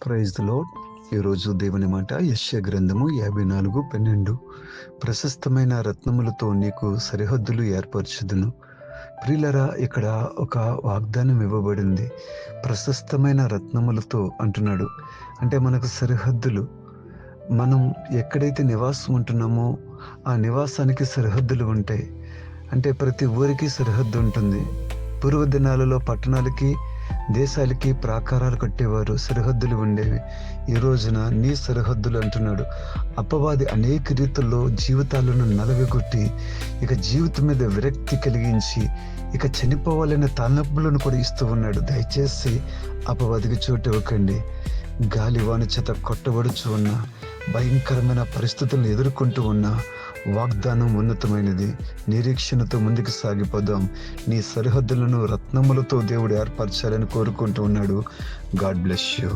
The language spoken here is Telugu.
Praise the lord. ఈరోజు దేవుని మాట యెషయా గ్రంథము 54:12. ప్రశస్తమైన రత్నములతో నీకు సరిహద్దులు ఏర్పరచుదును. ప్రియులరా, ఇక్కడ ఒక వాగ్దానం ఇవ్వబడింది. ప్రశస్తమైన రత్నములతో అంటున్నాడు. అంటే మనకు సరిహద్దులు, మనం ఎక్కడైతే నివాసం ఉంటున్నామో ఆ నివాసానికి సరిహద్దులు ఉంటాయి. అంటే ప్రతి ఊరికి సరిహద్దు ఉంటుంది. పూర్వ దినాలలో పట్టణాలకి, దేశాలకి ప్రాకారాలు కట్టేవారు, సరిహద్దులు ఉండేవి. ఈ రోజున నీ సరిహద్దులు అంటున్నాడు. అపవాది అనేక రీతుల్లో జీవితాలను నలగగొట్టి ఇక జీవితం మీద విరక్తి కలిగించి ఇక చనిపోవాలనే తలనొప్పులను కూడా ఇస్తూ ఉన్నాడు. దయచేసి అపవాదికి చోటు ఇవ్వకండి. గాలివాన చేత కొట్టబడుచు ఉన్న భయంకరమైన పరిస్థితులను ఎదుర్కొంటూ ఉన్న వాగ్దానం ఉన్నతమైనది. నిరీక్షణతో ముందుకు సాగిపోదాం. నీ సరిహద్దులను రత్నములతో దేవుడు ఏర్పరచాలని కోరుకుంటూ ఉన్నాడు. God bless you.